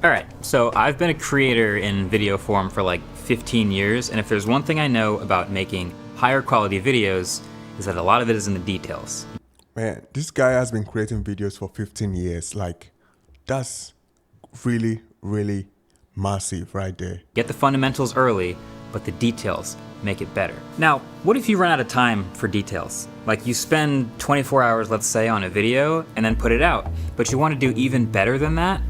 All right, so I've been a creator in video form for like 15 years, and if there's one thing I know about making higher quality videos, is that a lot of it is in the details. Man, this guy has been creating videos for 15 years. Like, that's really, really massive right there. Get the fundamentals early, but the details make it better. Now, what if you run out of time for details? Like you spend 24 hours, let's say, on a video and then put it out, but you want to do even better than that?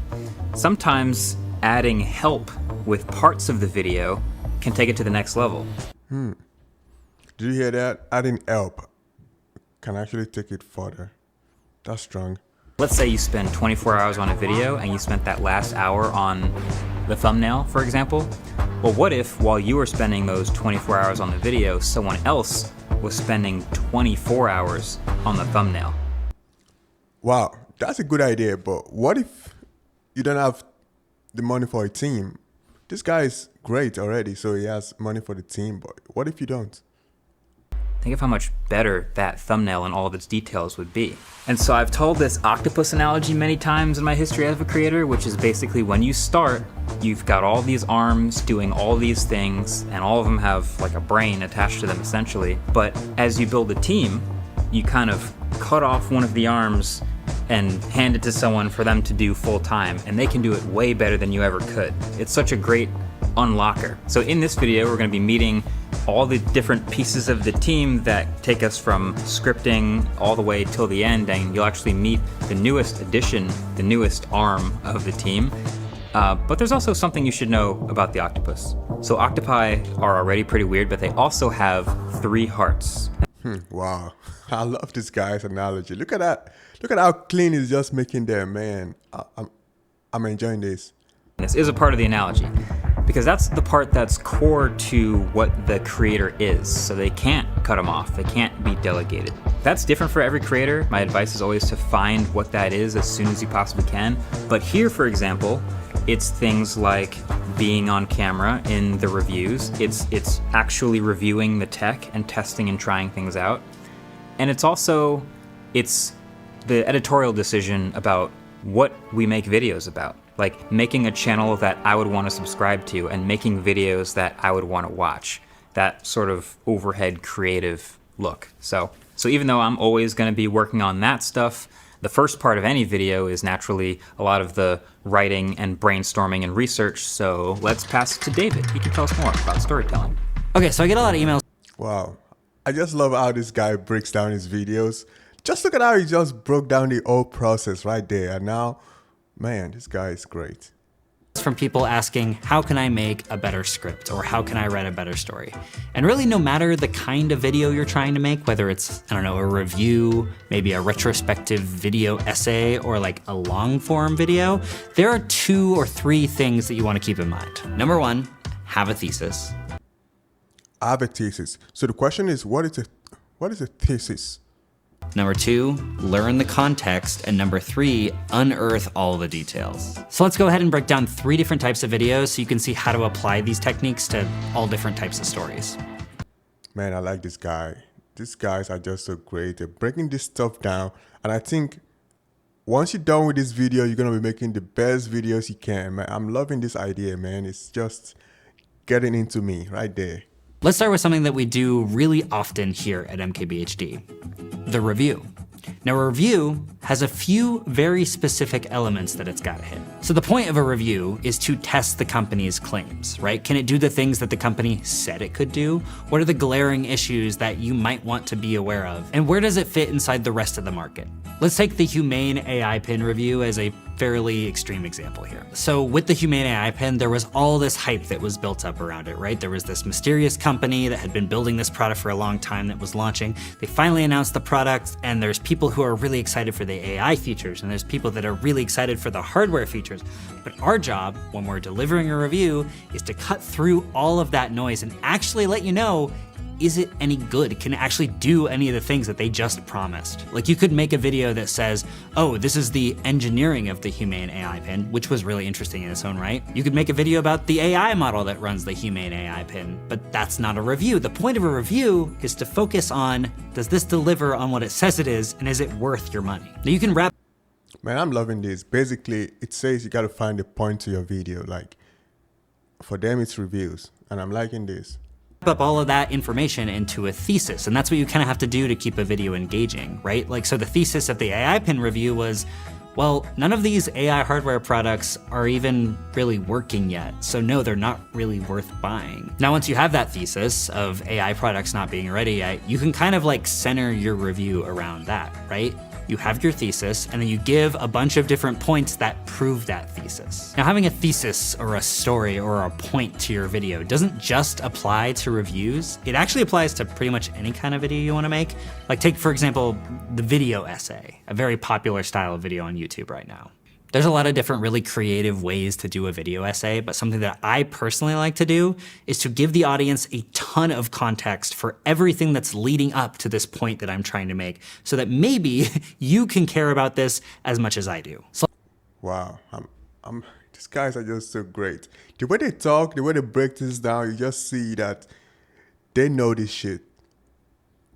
Sometimes adding help with parts of the video can take it to the next level. Did you hear that? Adding help can actually take it further. That's strong. Let's say you spend 24 hours on a video and you spent that last hour on the thumbnail, for example. Well, what if while you were spending those 24 hours on the video, someone else was spending 24 hours on the thumbnail? Wow, that's a good idea, but what if you don't have the money for a team? This guy is great already, so he has money for the team, but what if you don't? Think of how much better that thumbnail and all of its details would be. And so I've told this octopus analogy many times in my history as a creator, which is basically when you start, you've got all these arms doing all these things, and all of them have like a brain attached to them essentially. But as you build a team, you kind of cut off one of the arms and hand it to someone for them to do full time, and they can do it way better than you ever could. It's such a great unlocker. So in this video, we're gonna be meeting all the different pieces of the team that take us from scripting all the way till the end, and you'll actually meet the newest addition, the newest arm of the team. But there's also something you should know about the octopus. So octopi are already pretty weird, but they also have 3 hearts. Wow, I love this guy's analogy. Look at that. Look at how clean he's just making there, man. I'm enjoying this. This is a part of the analogy, because that's the part that's core to what the creator is. So they can't cut them off. They can't be delegated. That's different for every creator. My advice is always to find what that is as soon as you possibly can. But here, for example, it's things like being on camera in the reviews. It's actually reviewing the tech and testing and trying things out. And it's the editorial decision about what we make videos about. Like making a channel that I would want to subscribe to and making videos that I would want to watch. That sort of overhead creative look. So even though I'm always going to be working on that stuff, the first part of any video is naturally a lot of the writing and brainstorming and research. So let's pass it to David. He can tell us more about storytelling. Okay, so I get a lot of emails. Wow, I just love how this guy breaks down his videos. Just look at how he just broke down the whole process right there. And now, man, this guy is great. From people asking, how can I make a better script, or how can I write a better story? And really, no matter the kind of video you're trying to make, whether it's, I don't know, a review, maybe a retrospective video essay, or like a long form video, there are 2 or 3 things that you want to keep in mind. Number 1, have a thesis. I have a thesis. So the question is, what is a thesis? Number 2, learn the context. And number 3, unearth all the details. So let's go ahead and break down 3 different types of videos so you can see how to apply these techniques to all different types of stories. Man, I like this guy. These guys are just so great. They're breaking this stuff down. And I think once you're done with this video, you're going to be making the best videos you can, man. I'm loving this idea, man. It's just getting into me right there. Let's start with something that we do really often here at MKBHD, the review. Now, a review has a few very specific elements that it's got to hit. So the point of a review is to test the company's claims, right? Can it do the things that the company said it could do? What are the glaring issues that you might want to be aware of? And where does it fit inside the rest of the market? Let's take the Humane AI Pen review as a fairly extreme example here. So with the Humane AI Pen, there was all this hype that was built up around it, right? There was this mysterious company that had been building this product for a long time that was launching. They finally announced the product, and there's people who are really excited for the AI features, and there's people that are really excited for the hardware features. But our job, when we're delivering a review, is to cut through all of that noise and actually let you know, is it any good? Can it actually do any of the things that they just promised? Like, you could make a video that says, oh, this is the engineering of the Humane AI Pen, which was really interesting in its own right. You could make a video about the AI model that runs the Humane AI Pen, but that's not a review. The point of a review is to focus on, does this deliver on what it says it is, and is it worth your money? Now you can wrap. Man, I'm loving this. Basically, it says you got to find a point to your video. Like, for them, it's reviews. And I'm liking this. Up all of that information into a thesis, and that's what you kind of have to do to keep a video engaging, right? Like, so the thesis of the AI pin review was, well, none of these AI hardware products are even really working yet, so no, they're not really worth buying. Now, once you have that thesis of AI products not being ready yet, you can kind of like center your review around that, right? You have your thesis, and then you give a bunch of different points that prove that thesis. Now, having a thesis or a story or a point to your video doesn't just apply to reviews. It actually applies to pretty much any kind of video you wanna make. Like take, for example, the video essay, a very popular style of video on YouTube right now. There's a lot of different really creative ways to do a video essay, but something that I personally like to do is to give the audience a ton of context for everything that's leading up to this point that I'm trying to make, so that maybe you can care about this as much as I do. So Wow, these guys are just so great. The way they talk, the way they break this down, you just see that they know this shit.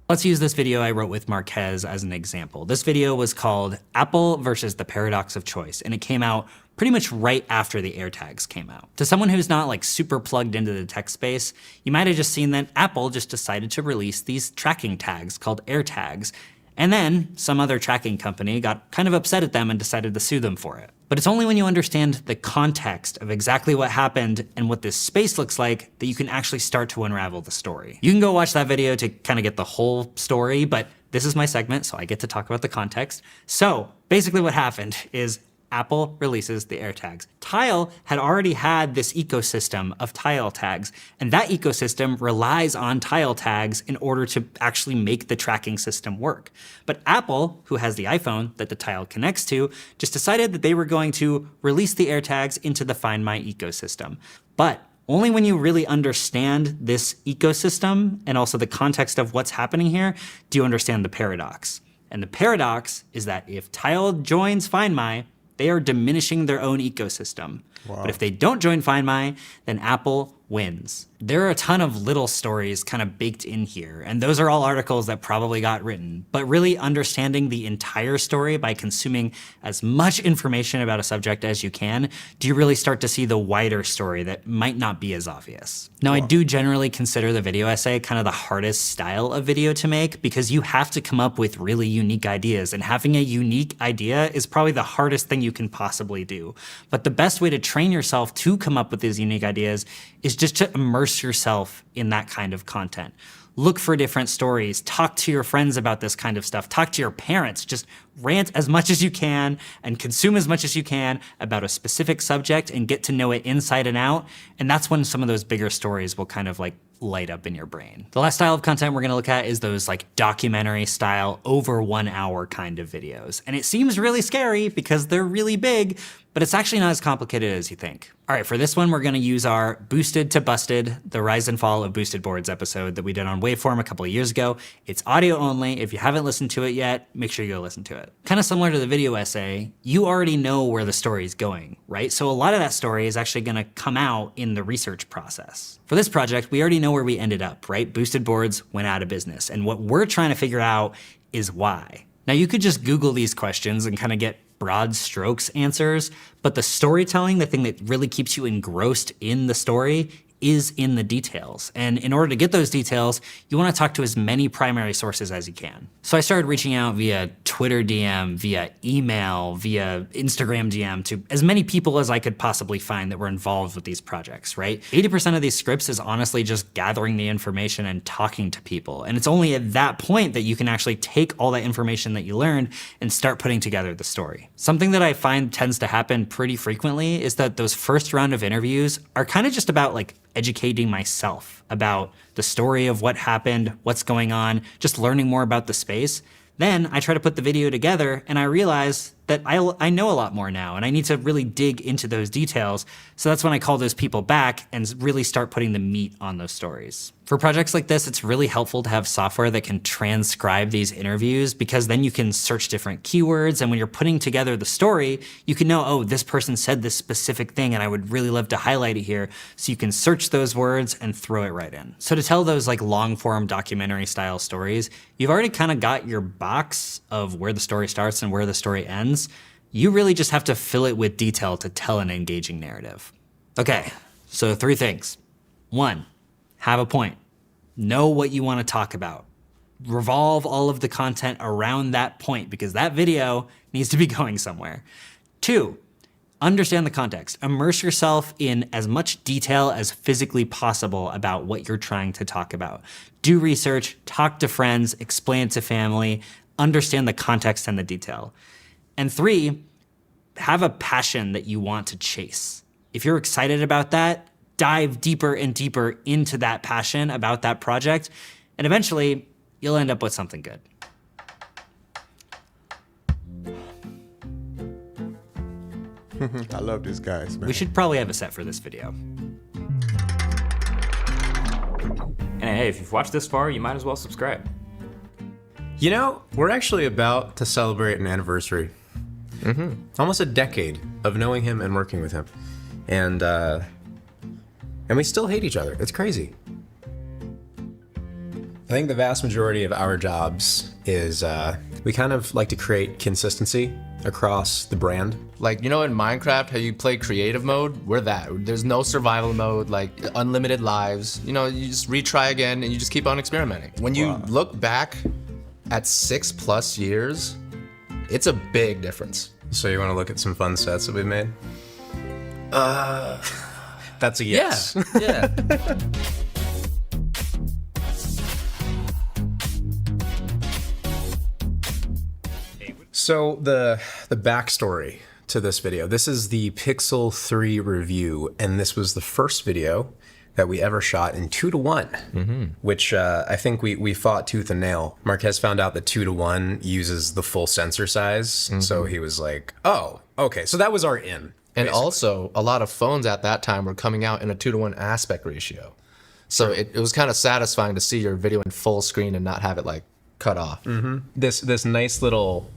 let's use this video I wrote with Marquez as an example. This video was called Apple versus the Paradox of Choice, and it came out pretty much right after the AirTags came out. To someone who's not like super plugged into the tech space, you might have just seen that Apple just decided to release these tracking tags called AirTags, and then some other tracking company got kind of upset at them and decided to sue them for it. But it's only when you understand the context of exactly what happened and what this space looks like that you can actually start to unravel the story. You can go watch that video to kind of get the whole story, but this is my segment, so I get to talk about the context. So basically what happened is Apple releases the AirTags. Tile had already had this ecosystem of Tile tags, and that ecosystem relies on Tile tags in order to actually make the tracking system work. But Apple, who has the iPhone that the Tile connects to, just decided that they were going to release the AirTags into the Find My ecosystem. But only when you really understand this ecosystem and also the context of what's happening here do you understand the paradox. And the paradox is that if Tile joins Find My, they are diminishing their own ecosystem. Wow. But if they don't join Find My, then Apple wins. There are a ton of little stories kind of baked in here, and those are all articles that probably got written. But really understanding the entire story by consuming as much information about a subject as you can, do you really start to see the wider story that might not be as obvious. Now, I do generally consider the video essay kind of the hardest style of video to make because you have to come up with really unique ideas, and having a unique idea is probably the hardest thing you can possibly do. But the best way to train yourself to come up with these unique ideas is just to immerse yourself in that kind of content. Look for different stories, talk to your friends about this kind of stuff, talk to your parents, just rant as much as you can and consume as much as you can about a specific subject and get to know it inside and out. And that's when some of those bigger stories will kind of like light up in your brain. The last style of content we're gonna look at is those like documentary style, over 1 hour kind of videos. And it seems really scary because they're really big, but it's actually not as complicated as you think. All right, for this one, we're gonna use our Boosted to Busted, the rise and fall of boosted boards episode that we did on Waveform a couple of years ago. It's audio only. If you haven't listened to it yet, make sure you go listen to it. Kind of similar to the video essay, you already know where the story is going, right? So a lot of that story is actually gonna come out in the research process. For this project, we already know where we ended up, right? Boosted boards went out of business. And what we're trying to figure out is why. Now you could just Google these questions and kind of get broad strokes answers, but the storytelling, the thing that really keeps you engrossed in the story, is in the details. And in order to get those details, you wanna talk to as many primary sources as you can. So I started reaching out via Twitter DM, via email, via Instagram DM to as many people as I could possibly find that were involved with these projects, right? 80% of these scripts is honestly just gathering the information and talking to people. And it's only at that point that you can actually take all that information that you learned and start putting together the story. Something that I find tends to happen pretty frequently is that those first round of interviews are kind of just about like educating myself about the story of what happened, what's going on, just learning more about the space. Then I try to put the video together and I realize that I know a lot more now and I need to really dig into those details. So that's when I call those people back and really start putting the meat on those stories. For projects like this, it's really helpful to have software that can transcribe these interviews because then you can search different keywords, and when you're putting together the story, you can know, oh, this person said this specific thing and I would really love to highlight it here. So you can search those words and throw it right in. So to tell those like long form documentary style stories, you've already kind of got your box of where the story starts and where the story ends. You really just have to fill it with detail to tell an engaging narrative. Okay, so 3 things. 1, have a point. Know what you want to talk about. Revolve all of the content around that point because that video needs to be going somewhere. 2, understand the context. Immerse yourself in as much detail as physically possible about what you're trying to talk about. Do research, talk to friends, explain it to family, understand the context and the detail. And 3, have a passion that you want to chase. If you're excited about that, dive deeper and deeper into that passion about that project, and eventually you'll end up with something good. I love these guys, man. We should probably have a set for this video. And hey, if you've watched this far, you might as well subscribe. You know, we're actually about to celebrate an anniversary. Almost a decade of knowing him and working with him. And we still hate each other. It's crazy. I think the vast majority of our jobs is we kind of like to create consistency across the brand. Like, you know, in Minecraft, how you play creative mode, we're that. There's no survival mode, like unlimited lives. You know, you just retry again and you just keep on experimenting. When you look back at 6+ years, it's a big difference. So you want to look at some fun sets that we've made? That's a yes. Yeah. So the backstory to this video. This is the Pixel 3 review, and this was the first video that we ever shot in 2:1, which I think we fought tooth and nail. Marquez found out that 2:1 uses the full sensor size, so he was like, oh, okay. So that was our in. And basically. also, a lot of phones at that time were coming out in a 2:1 aspect ratio. So it was kind of satisfying to see your video in full screen and not have it like cut off. This nice little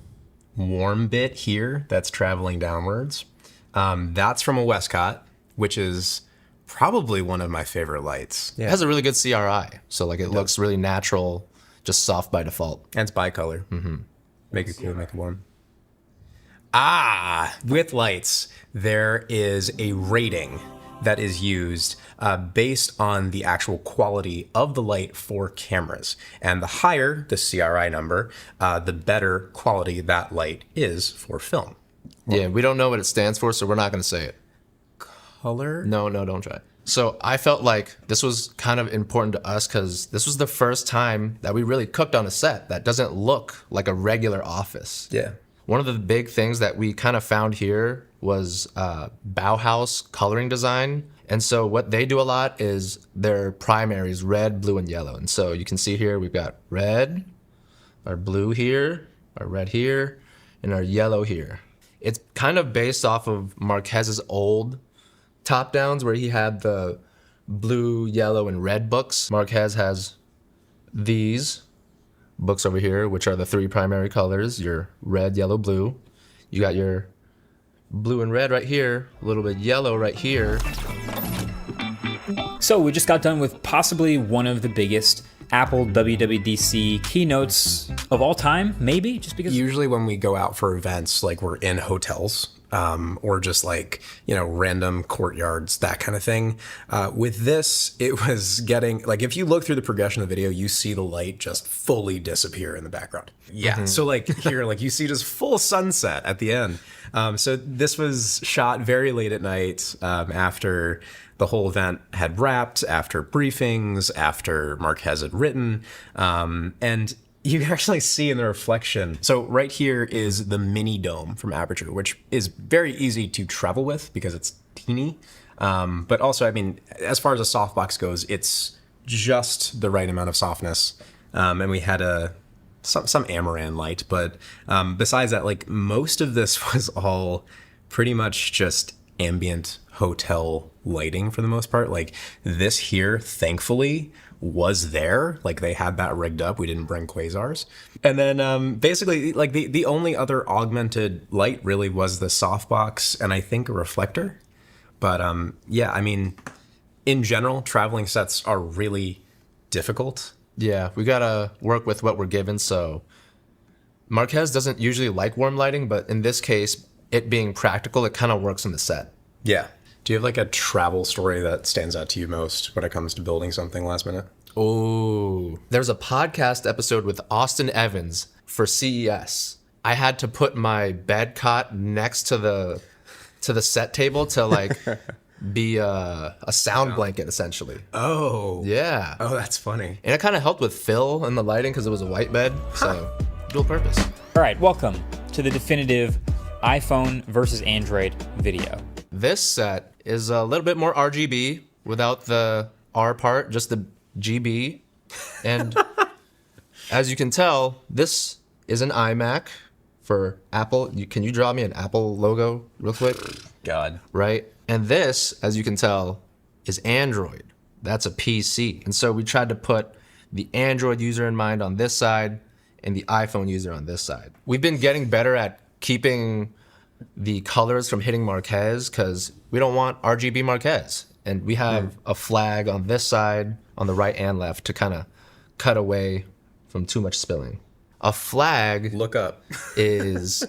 warm bit here that's traveling downwards, that's from a Westcott, which is probably one of my favorite lights. It has a really good CRI. So like it looks really natural, just soft by default. And it's bicolor. Make it cool, make it warm. With lights, there is a rating that is used based on the actual quality of the light for cameras. And the higher the CRI number, the better quality that light is for film. Yeah, we don't know what it stands for, so we're not going to say it. Color? No, don't try it. So I felt like this was kind of important to us because this was the first time that we really cooked on a set that doesn't look like a regular office. Yeah. One of the big things that we kind of found here was Bauhaus coloring design. And so what they do a lot is their primaries, red, blue, and yellow. And so you can see here we've got red, our blue here, our red here, and our yellow here. It's kind of based off of Marquez's old top downs where he had the blue, yellow, and red books. Marquez has these books over here, which are the 3 primary colors, your red, yellow, blue. You got your blue and red right here, a little bit yellow right here. So we just got done with possibly one of the biggest Apple WWDC keynotes of all time, maybe, just because. Usually when we go out for events, like we're in hotels, or just like, you know, random courtyards, that kind of thing. With this, it was getting, like, if you look through the progression of the video, you see the light just fully disappear in the background. Yeah. So like here, like you see just full sunset at the end. So this was shot very late at night, after the whole event had wrapped, after briefings, after Marquez had written, and you actually see in the reflection. So right here is the mini dome from Aperture, which is very easy to travel with because it's teeny. But also, I mean, as far as a softbox goes, it's just the right amount of softness. And we had some Amaran light, but besides that, like most of this was all pretty much just ambient hotel lighting for the most part. Like this here, thankfully, was there. Like they had that rigged up. We didn't bring quasars. And then basically like the only other augmented light really was the softbox and I think a reflector. But yeah, I mean, in general, traveling sets are really difficult. Yeah, we gotta work with what we're given. So Marquez doesn't usually like warm lighting, but in this case, it being practical, it kind of works in the set. Yeah. Do you have like a travel story that stands out to you most when it comes to building something last minute? Oh, there's a podcast episode with Austin Evans for CES. I had to put my bed cot next to the set table to like be a sound blanket essentially. Oh. Yeah. Oh, that's funny. And it kind of helped with fill and the lighting because it was a white bed. So dual purpose. All right, welcome to the definitive iPhone versus Android video. This set is a little bit more RGB without the R part, just the GB. And as you can tell, this is an iMac for Apple. Can you draw me an Apple logo real quick? God. Right? And this, as you can tell, is Android. That's a PC. And so we tried to put the Android user in mind on this side and the iPhone user on this side. We've been getting better at keeping the colors from hitting Marquez because we don't want RGB Marquez. And we have a flag on this side, on the right and left, to kind of cut away from too much spilling. A flag Look up. is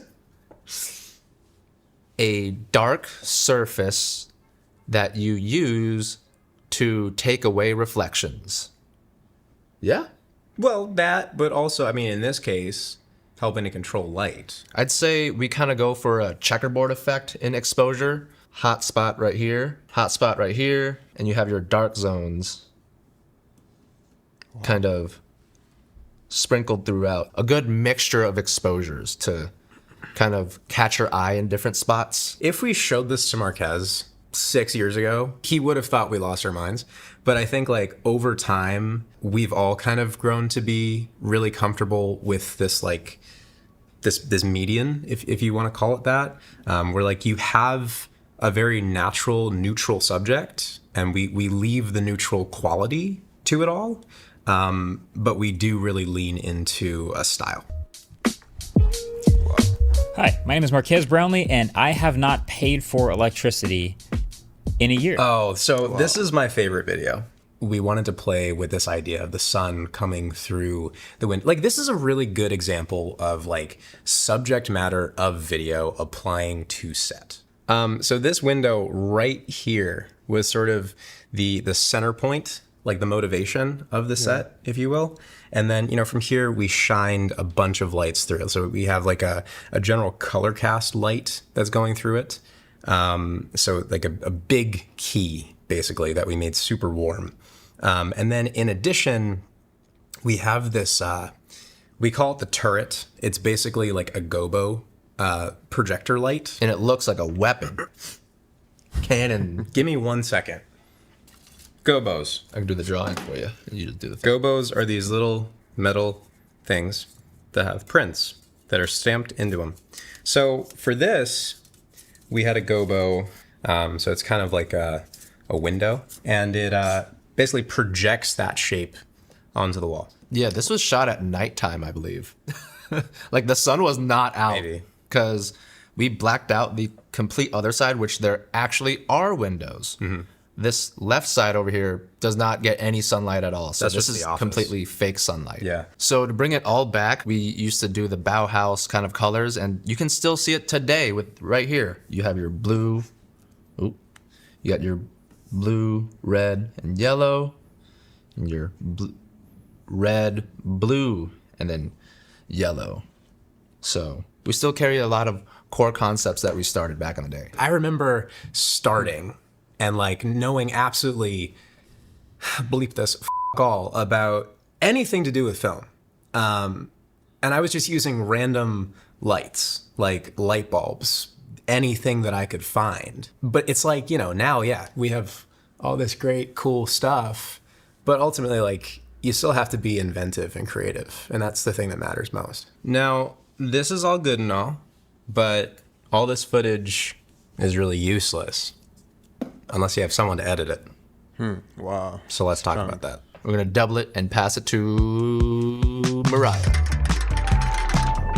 a dark surface that you use to take away reflections. Yeah? Well, that, but also, I mean, in this case, helping to control light. I'd say we kind of go for a checkerboard effect in exposure. Hot spot right here, and you have your dark zones kind of sprinkled throughout. A good mixture of exposures to kind of catch your eye in different spots. If we showed this to Marquez 6 years ago, he would have thought we lost our minds. But I think like over time, we've all kind of grown to be really comfortable with this like this median, if you want to call it that, where like you have a very natural, neutral subject, and we leave the neutral quality to it all, but we do really lean into a style. Hi, my name is Marquez Brownlee, and I have not paid for electricity in a year. Oh, so this is my favorite video. We wanted to play with this idea of the sun coming through the window. Like, this is a really good example of like subject matter of video applying to set. So this window right here was sort of the center point, like the motivation of the set, if you will. And then, you know, from here, we shined a bunch of lights through it. So we have like a general color cast light that's going through it. So like a big key, basically, that we made super warm. And then in addition, we have this, we call it the turret. It's basically like a gobo projector light. And it looks like a weapon. Cannon. Give me 1 second. Gobos. I can do the drawing for you. You just do the thing. Gobos are these little metal things that have prints that are stamped into them. So for this, we had a gobo. So it's kind of like a window, and it basically projects that shape onto the wall. Yeah, this was shot at nighttime, I believe. Like the sun was not out. Maybe. Because we blacked out the complete other side, which there actually are windows. Mm-hmm. This left side over here does not get any sunlight at all. So That's this just is the office. completely fake sunlight. Yeah. So to bring it all back, we used to do the Bauhaus kind of colors, and you can still see it today with right here. You have your blue. You got your blue, red, and yellow, and your red, blue, and then yellow. So we still carry a lot of core concepts that we started back in the day. I remember starting and like knowing absolutely bleep this all about anything to do with film. And I was just using random lights, like light bulbs, anything that I could find. But it's like, you know, now, yeah, we have all this great, cool stuff, but ultimately, like, you still have to be inventive and creative. And that's the thing that matters most. Now, this is all good and all, but all this footage is really useless unless you have someone to edit it. Wow. So let's talk about that. We're going to double it and pass it to Mariah.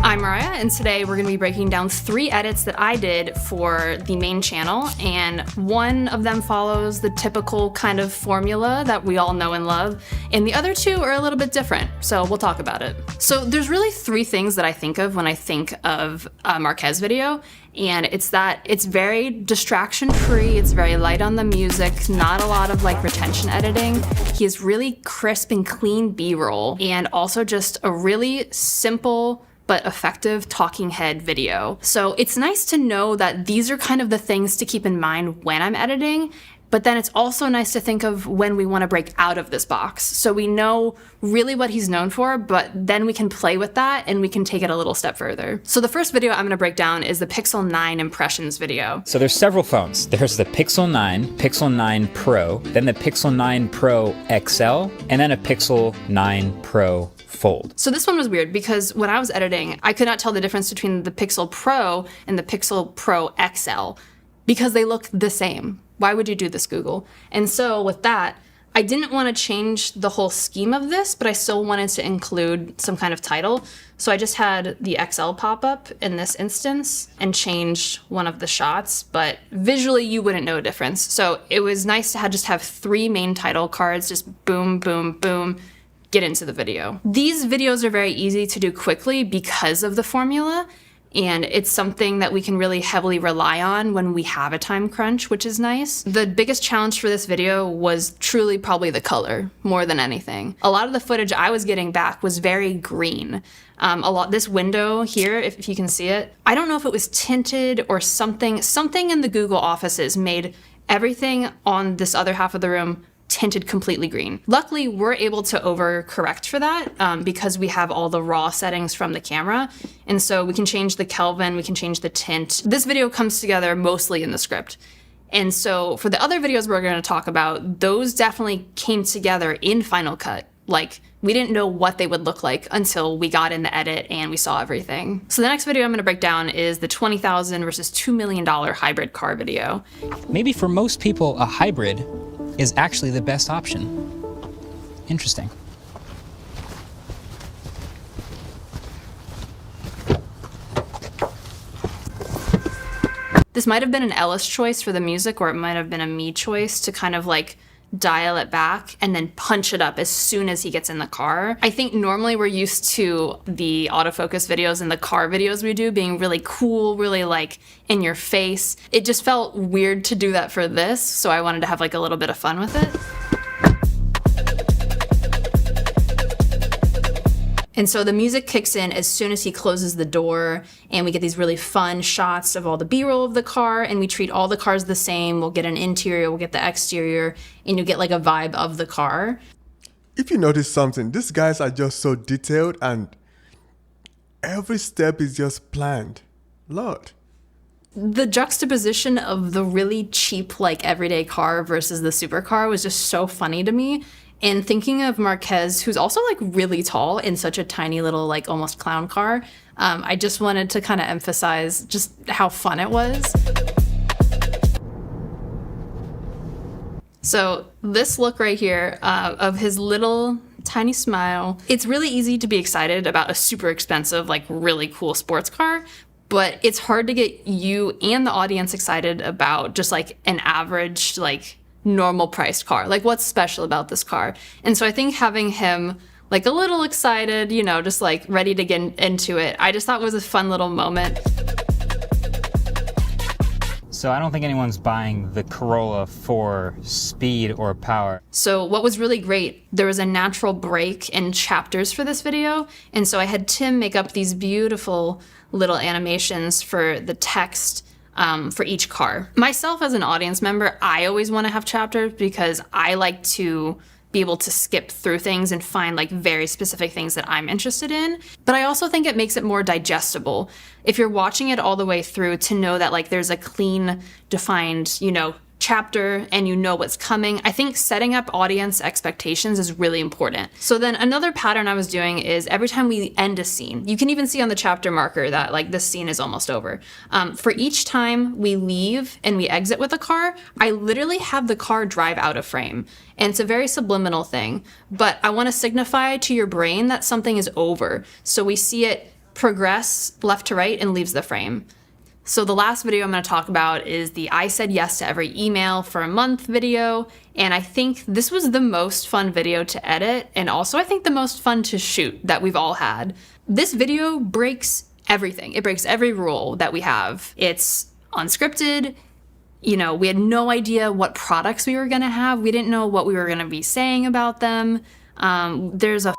I'm Mariah, and today we're going to be breaking down 3 edits that I did for the main channel, and one of them follows the typical kind of formula that we all know and love, and the other 2 are a little bit different, so we'll talk about it. So there's really 3 things that I think of when I think of a Marquez video, and it's that it's very distraction-free, it's very light on the music, not a lot of like retention editing. He has really crisp and clean B-roll, and also just a really simple but effective talking head video. So it's nice to know that these are kind of the things to keep in mind when I'm editing, but then it's also nice to think of when we want to break out of this box. So we know really what he's known for, but then we can play with that and we can take it a little step further. So the first video I'm going to break down is the Pixel 9 impressions video. So there's several phones. There's the Pixel 9, Pixel 9 Pro, then the Pixel 9 Pro XL, and then a Pixel 9 Pro Fold. So this one was weird because when I was editing, I could not tell the difference between the Pixel Pro and the Pixel Pro XL because they look the same. Why would you do this, Google? And so with that, I didn't want to change the whole scheme of this, but I still wanted to include some kind of title. So I just had the XL pop up in this instance and changed one of the shots, but visually you wouldn't know a difference. So it was nice to just have 3 main title cards, just boom, boom, boom, get into the video. These videos are very easy to do quickly because of the formula, and it's something that we can really heavily rely on when we have a time crunch, which is nice. The biggest challenge for this video was truly probably the color, more than anything. A lot of the footage I was getting back was very green. This window here, if you can see it, I don't know if it was tinted or something in the Google offices made everything on this other half of the room tinted completely green. Luckily, we're able to overcorrect for that because we have all the raw settings from the camera. And so we can change the Kelvin, we can change the tint. This video comes together mostly in the script. And so for the other videos we're going to talk about, those definitely came together in Final Cut. Like, we didn't know what they would look like until we got in the edit and we saw everything. So the next video I'm going to break down is the $20,000 versus $2 million hybrid car video. Maybe for most people, a hybrid is actually the best option. Interesting. This might have been an Ellis choice for the music, or it might have been a me choice to kind of like dial it back and then punch it up as soon as he gets in the car. I think normally we're used to the autofocus videos and the car videos we do being really cool, really like in your face. It just felt weird to do that for this, so I wanted to have like a little bit of fun with it. And so the music kicks in as soon as he closes the door, and we get these really fun shots of all the B-roll of the car, and we treat all the cars the same. We'll get an interior, we'll get the exterior, and you get like a vibe of the car. If you notice something, these guys are just so detailed and every step is just planned. Lord. The juxtaposition of the really cheap, like everyday car versus the supercar was just so funny to me. And thinking of Marquez, who's also like really tall in such a tiny little like almost clown car, I just wanted to kind of emphasize just how fun it was. So this look right here of his little tiny smile, it's really easy to be excited about a super expensive, like really cool sports car, but it's hard to get you and the audience excited about just like an average, like normal priced car. Like, what's special about this car? And so I think having him like a little excited, you know, just like ready to get into it, I just thought was a fun little moment. So I don't think anyone's buying the Corolla for speed or power. So what was really great, there was a natural break in chapters for this video. And so I had Tim make up these beautiful little animations for the text for each car. Myself as an audience member, I always want to have chapters because I like to be able to skip through things and find like very specific things that I'm interested in. But I also think it makes it more digestible. If you're watching it all the way through, to know that like there's a clean, defined, you know, chapter and you know what's coming. I think setting up audience expectations is really important. So then another pattern I was doing is every time we end a scene, you can even see on the chapter marker that like this scene is almost over. For each time we leave and we exit with a car, I literally have the car drive out of frame. And it's a very subliminal thing, but I want to signify to your brain that something is over. So we see it progress left to right and leaves the frame. So the last video I'm going to talk about is the I said yes to every email for a month video. And I think this was the most fun video to edit, and also I think the most fun to shoot that we've all had. This video breaks everything. It breaks every rule that we have. It's unscripted. You know, we had no idea what products we were going to have. We didn't know what we were going to be saying about them. There's a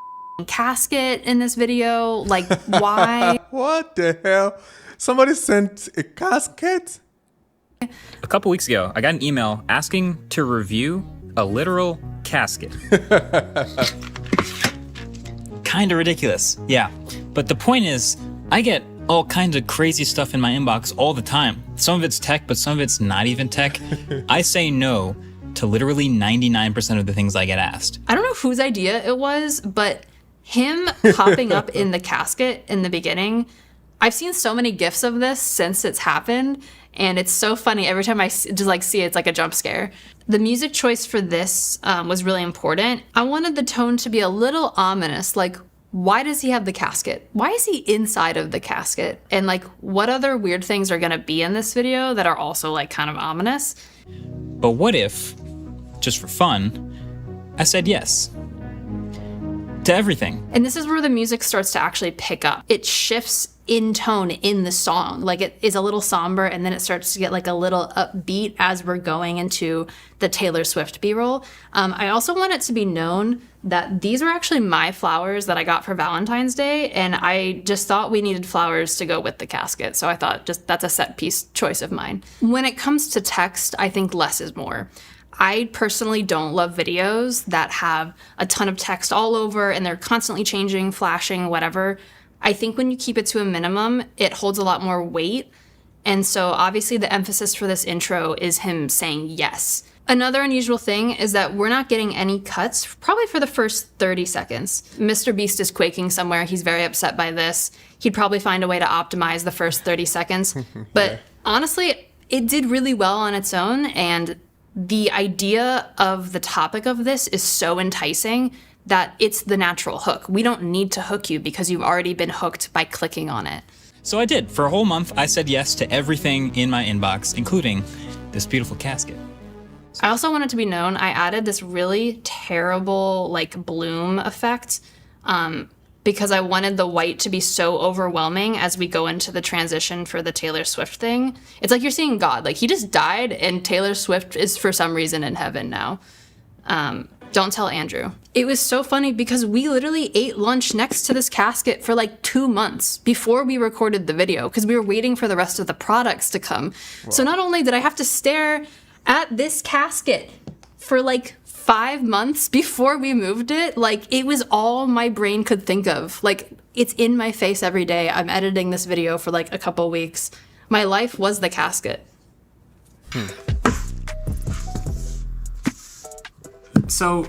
casket in this video. Like, why? What the hell? Somebody sent a casket? A couple weeks ago, I got an email asking to review a literal casket. Kinda ridiculous, yeah. But the point is, I get all kinds of crazy stuff in my inbox all the time. Some of it's tech, but some of it's not even tech. I say no to literally 99% of the things I get asked. I don't know whose idea it was, but him popping up in the casket in the beginning, I've seen so many GIFs of this since it's happened, and it's so funny. Every time I just like see it, it's like a jump scare. The music choice for this was really important. I wanted the tone to be a little ominous, like, why does he have the casket? Why is he inside of the casket? And like, what other weird things are gonna be in this video that are also like kind of ominous? But what if, just for fun, I said yes to everything? And this is where the music starts to actually pick up. It shifts in tone in the song. Like, it is a little somber, and then it starts to get like a little upbeat as we're going into the Taylor Swift B-roll. I also want it to be known that these were actually my flowers that I got for Valentine's Day, and I just thought we needed flowers to go with the casket. So I thought just that's a set piece choice of mine. When it comes to text, I think less is more. I personally don't love videos that have a ton of text all over and they're constantly changing, flashing, whatever. I think when you keep it to a minimum, it holds a lot more weight. And so obviously the emphasis for this intro is him saying yes. Another unusual thing is that we're not getting any cuts, probably for the first 30 seconds. Mr. Beast is quaking somewhere. He's very upset by this. He'd probably find a way to optimize the first 30 seconds. But honestly, it did really well on its own. And the idea of the topic of this is so enticing that it's the natural hook. We don't need to hook you because you've already been hooked by clicking on it. So I did. For a whole month, I said yes to everything in my inbox, including this beautiful casket. I also want it to be known, I added this really terrible like bloom effect because I wanted the white to be so overwhelming as we go into the transition for the Taylor Swift thing. It's like you're seeing God. Like, he just died and Taylor Swift is for some reason in heaven now. Don't tell Andrew. It was so funny because we literally ate lunch next to this casket for like 2 months before we recorded the video because we were waiting for the rest of the products to come. Wow. So not only did I have to stare at this casket for like 5 months before we moved it, like, it was all my brain could think of. Like, it's in my face every day. I'm editing this video for like a couple weeks. My life was the casket. So,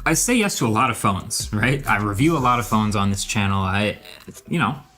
I say yes to a lot of phones, right? I review a lot of phones on this channel.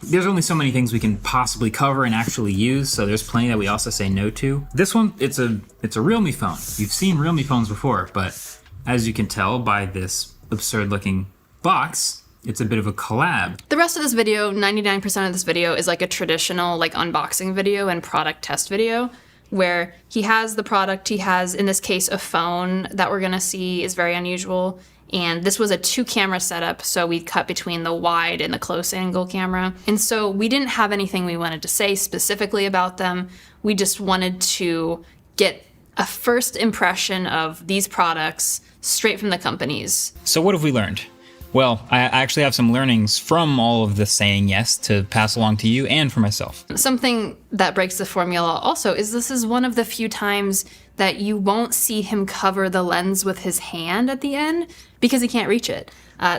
There's only so many things we can possibly cover and actually use, so there's plenty that we also say no to. This one, it's a Realme phone. You've seen Realme phones before, but as you can tell by this absurd-looking box, it's a bit of a collab. The rest of this video, 99% of this video, is like a traditional like unboxing video and product test video, where he has the product, he has, in this case, a phone that we're gonna see is very unusual. And this was a 2-camera setup, so we cut between the wide and the close angle camera. And so we didn't have anything we wanted to say specifically about them. We just wanted to get a first impression of these products straight from the companies. So what have we learned? Well, I actually have some learnings from all of this saying yes to pass along to you and for myself. Something that breaks the formula also is this is one of the few times that you won't see him cover the lens with his hand at the end because he can't reach it.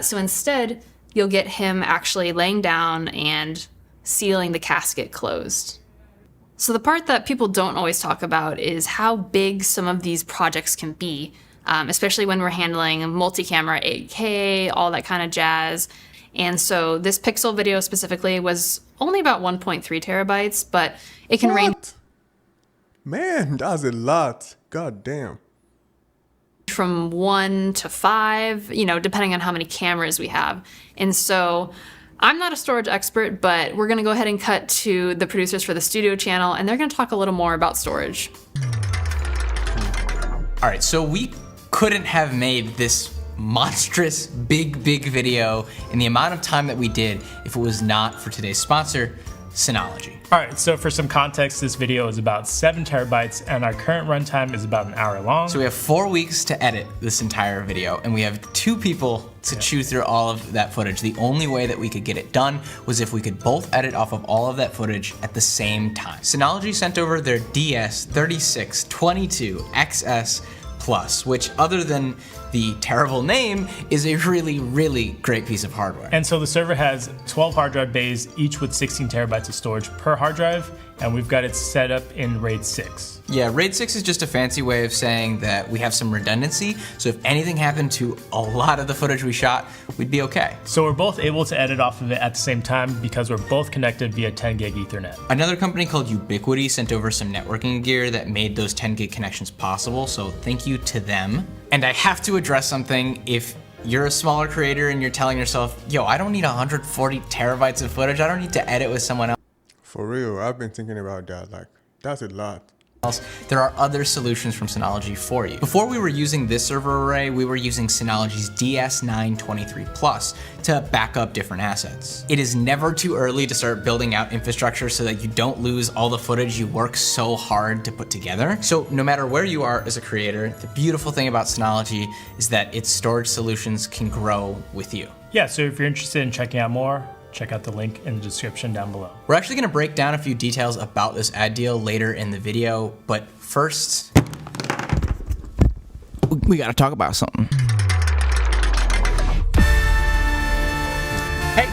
So instead, you'll get him actually laying down and sealing the casket closed. So the part that people don't always talk about is how big some of these projects can be. Especially when we're handling multi-camera 8K, all that kind of jazz. And so this Pixel video specifically was only about 1.3 terabytes, but it can range. Man, that's a lot. God damn. From 1 to 5, depending on how many cameras we have. And so I'm not a storage expert, but we're gonna go ahead and cut to the producers for the studio channel, and they're gonna talk a little more about storage. All right, so we couldn't have made this monstrous big video in the amount of time that we did if it was not for today's sponsor, Synology. All right, so for some context, this video is about 7 terabytes and our current runtime is about an hour long. So we have 4 weeks to edit this entire video, and we have 2 people to chew through all of that footage. The only way that we could get it done was if we could both edit off of all of that footage at the same time. Synology sent over their DS3622XS Plus, which other than the terrible name, is a really great piece of hardware. And so the server has 12 hard drive bays, each with 16 terabytes of storage per hard drive, and we've got it set up in RAID 6. Yeah, RAID 6 is just a fancy way of saying that we have some redundancy, so if anything happened to a lot of the footage we shot, we'd be okay. So we're both able to edit off of it at the same time because we're both connected via 10 gig Ethernet. Another company called Ubiquity sent over some networking gear that made those 10 gig connections possible, so thank you to them. And I have to address something. If you're a smaller creator and you're telling yourself, yo, I don't need 140 terabytes of footage, I don't need to edit with someone For real, I've been thinking about that. Like, that's a lot. else, there are other solutions from Synology for you. Before we were using this server array, we were using Synology's DS923 Plus to back up different assets. It is never too early to start building out infrastructure so that you don't lose all the footage you work so hard to put together. So no matter where you are as a creator, the beautiful thing about Synology is that its storage solutions can grow with you. Yeah, so if you're interested in checking out more, check out the link in the description down below. We're actually gonna break down a few details about this ad deal later in the video, but first, we gotta talk about something. Hey,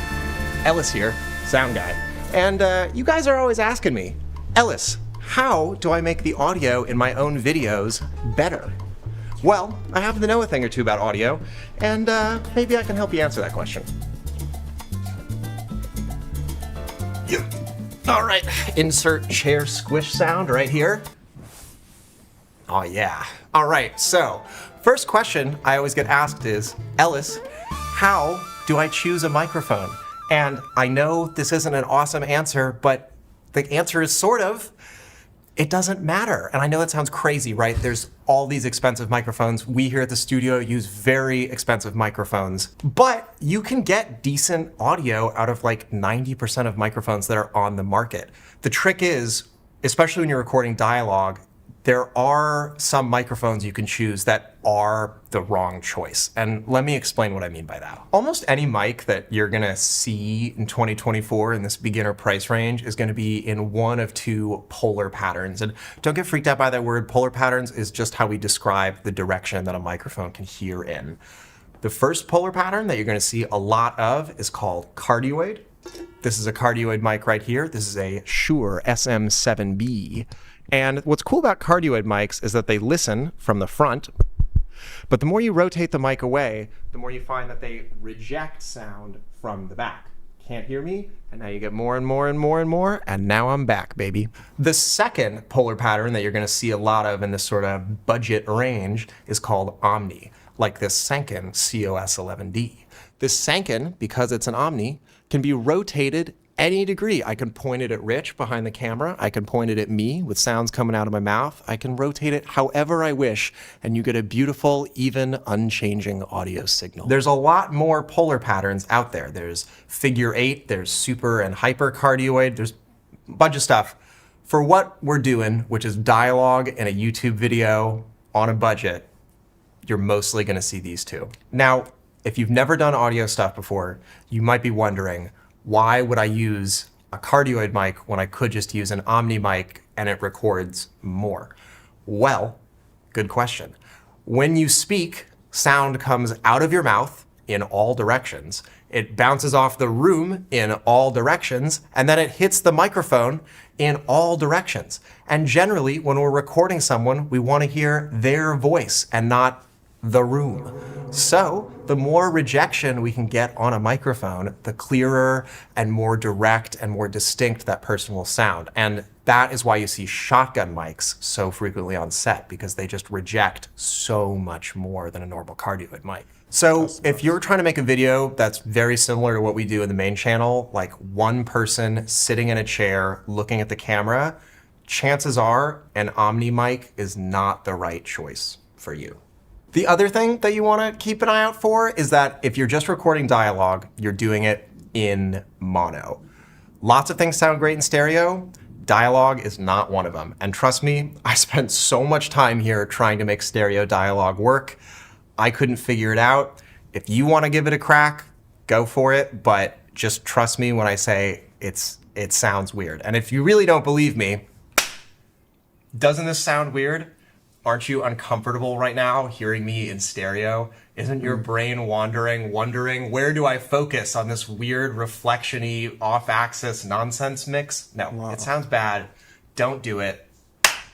Ellis here, sound guy. And you guys are always asking me, Ellis, how do I make the audio in my own videos better? Well, I happen to know a thing or two about audio, and maybe I can help you answer that question. All right, insert chair squish sound right here. Oh yeah. All right, so first question I always get asked is, Ellis, how do I choose a microphone? And I know this isn't an awesome answer, but the answer is sort of, it doesn't matter. And I know that sounds crazy, right? There's all these expensive microphones. We here at the studio use very expensive microphones, but you can get decent audio out of like 90% of microphones that are on the market. The trick is, especially when you're recording dialogue, there are some microphones you can choose that are the wrong choice. And let me explain what I mean by that. Almost any mic that you're gonna see in 2024 in this beginner price range is gonna be in one of two polar patterns. And don't get freaked out by that word. Polar patterns is just how we describe the direction that a microphone can hear in. The first polar pattern that you're gonna see a lot of is called cardioid. This is a cardioid mic right here. This is a Shure SM7B. And what's cool about cardioid mics is that they listen from the front, but the more you rotate the mic away, the more you find that they reject sound from the back. Can't hear me? And now you get more and more and more and more, and now I'm back, baby. The second polar pattern that you're gonna see a lot of in this sort of budget range is called Omni, like this Sanken COS11D. This Sanken, because it's an Omni, can be rotated any degree. I can point it at Rich behind the camera. I can point it at me with sounds coming out of my mouth. I can rotate it however I wish, and you get a beautiful, even, unchanging audio signal. There's a lot more polar patterns out there. There's figure 8, there's super and hyper cardioid, there's a bunch of stuff. For what we're doing, which is dialogue in a YouTube video on a budget, you're mostly gonna see these two. Now, if you've never done audio stuff before, you might be wondering, why would I use a cardioid mic when I could just use an Omni mic and it records more? Well, good question. When you speak, sound comes out of your mouth in all directions. It bounces off the room in all directions, and then it hits the microphone in all directions. And generally, when we're recording someone, we want to hear their voice and not the room. So the more rejection we can get on a microphone, the clearer and more direct and more distinct that person will sound. And That is why you see shotgun mics so frequently on set, because they just reject so much more than a normal cardioid mic. So if you're trying to make a video that's very similar to what we do in the main channel, like one person sitting in a chair looking at the camera, chances are an Omni mic is not the right choice for you. The other thing that you want to keep an eye out for is that if you're just recording dialogue, you're doing it in mono. Lots of things sound great in stereo. Dialogue is not one of them. And trust me, I spent so much time here trying to make stereo dialogue work. I couldn't figure it out. If you want to give it a crack, go for it. But just trust me when I say it sounds weird. And if you really don't believe me, doesn't this sound weird? Aren't you uncomfortable right now hearing me in stereo? Isn't your brain wandering, wondering, where do I focus on this weird reflection-y off-axis nonsense mix? No, It sounds bad. Don't do it.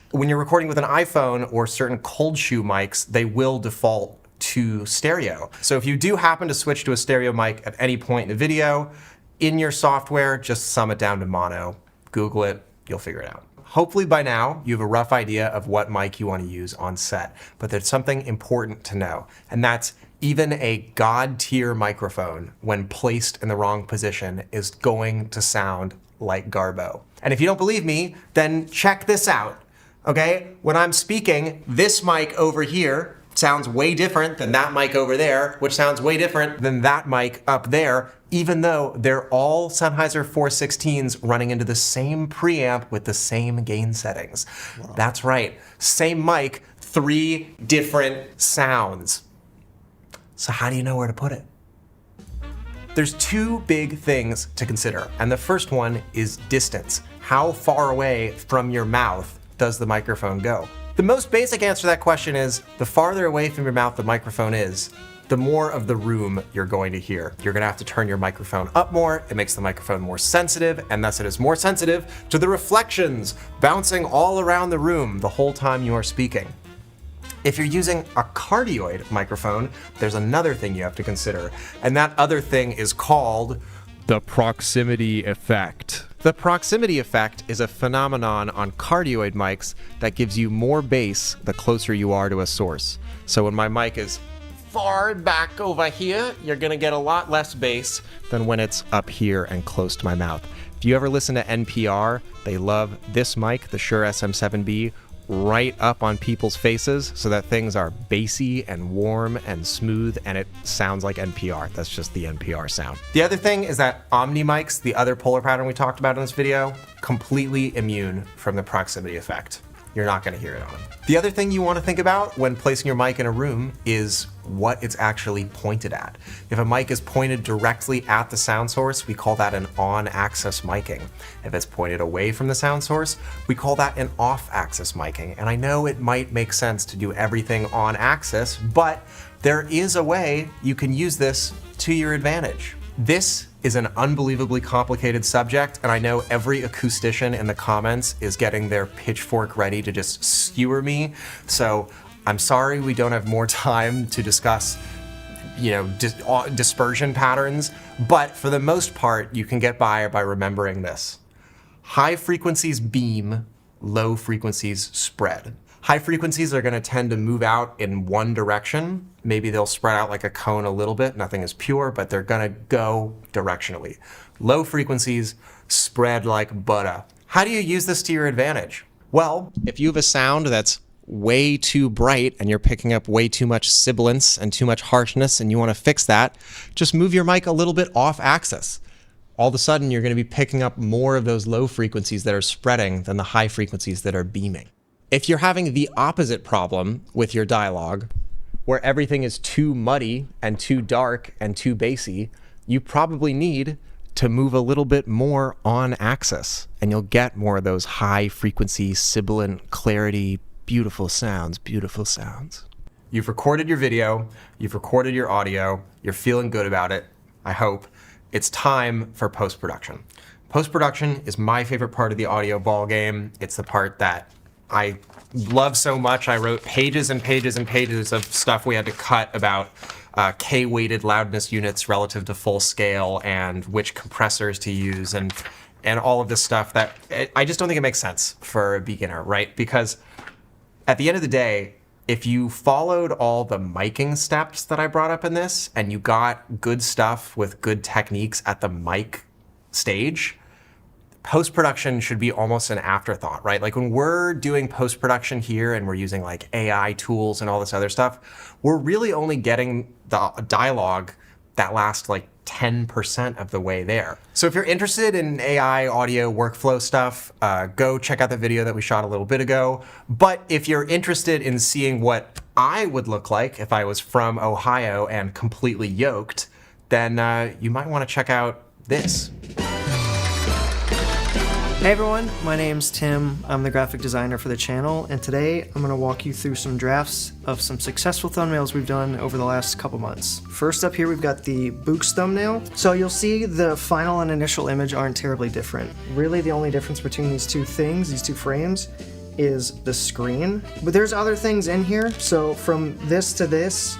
When you're recording with an iPhone or certain cold shoe mics, they will default to stereo. So if you do happen to switch to a stereo mic at any point in a video, in your software, just sum it down to mono. Google it, you'll figure it out. Hopefully by now, you have a rough idea of what mic you want to use on set, but there's something important to know, and that's even a God tier microphone, when placed in the wrong position, is going to sound like Garbo. And if you don't believe me, then check this out, okay? When I'm speaking, this mic over here sounds way different than that mic over there, which sounds way different than that mic up there, even though they're all Sennheiser 416s running into the same preamp with the same gain settings. Wow. That's right, same mic, 3 different sounds. So how do you know where to put it? There's 2 big things to consider, and the first one is distance. How far away from your mouth does the microphone go? The most basic answer to that question is, the farther away from your mouth the microphone is, the more of the room you're going to hear. You're gonna have to turn your microphone up more. It makes the microphone more sensitive, and thus it is more sensitive to the reflections bouncing all around the room the whole time you are speaking. If you're using a cardioid microphone, there's another thing you have to consider, and that other thing is called the proximity effect. The proximity effect is a phenomenon on cardioid mics that gives you more bass the closer you are to a source. So when my mic is far back over here, you're gonna get a lot less bass than when it's up here and close to my mouth. If you ever listen to NPR, they love this mic, the Shure SM7B, right up on people's faces so that things are bassy and warm and smooth, and it sounds like NPR. That's just the NPR sound. The other thing is that Omni mics, the other polar pattern we talked about in this video, completely immune from the proximity effect. You're not gonna hear it on them. The other thing you wanna think about when placing your mic in a room is what it's actually pointed at. If a mic is pointed directly at the sound source, we call that an on-axis miking. If it's pointed away from the sound source, we call that an off-axis miking. And I know it might make sense to do everything on-axis, but there is a way you can use this to your advantage. This is an unbelievably complicated subject, and I know every acoustician in the comments is getting their pitchfork ready to just skewer me. So I'm sorry we don't have more time to discuss, dispersion patterns, but for the most part, you can get by remembering this. High frequencies beam, low frequencies spread. High frequencies are going to tend to move out in one direction. Maybe they'll spread out like a cone a little bit. Nothing is pure, but they're going to go directionally. Low frequencies spread like butter. How do you use this to your advantage? Well, if you have a sound that's way too bright and you're picking up way too much sibilance and too much harshness and you want to fix that, just move your mic a little bit off axis. All of a sudden, you're going to be picking up more of those low frequencies that are spreading than the high frequencies that are beaming. If you're having the opposite problem with your dialogue, where everything is too muddy and too dark and too bassy, you probably need to move a little bit more on axis, and you'll get more of those high frequency, sibilant, clarity, beautiful sounds, beautiful sounds. You've recorded your video, you've recorded your audio, you're feeling good about it, I hope. It's time for post-production. Post-production is my favorite part of the audio ball game. It's the part that I love so much. I wrote pages and pages and pages of stuff we had to cut about K-weighted loudness units relative to full scale and which compressors to use. And and all of this stuff that I just don't think it makes sense for a beginner, right? Because at the end of the day, if you followed all the miking steps that I brought up in this and you got good stuff with good techniques at the mic stage, post-production should be almost an afterthought, right? Like when we're doing post-production here and we're using like AI tools and all this other stuff, we're really only getting the dialogue that lasts like 10% of the way there. So if you're interested in AI audio workflow stuff, go check out the video that we shot a little bit ago. But if you're interested in seeing what I would look like if I was from Ohio and completely yoked, then you might want to check out this. Hey everyone, my name's Tim. I'm the graphic designer for the channel, and today I'm going to walk you through some drafts of some successful thumbnails we've done over the last couple months. First up here we've got the Books thumbnail. So you'll see the final and initial image aren't terribly different. Really the only difference between these two things, these two frames, is the screen. But there's other things in here. So from this to this,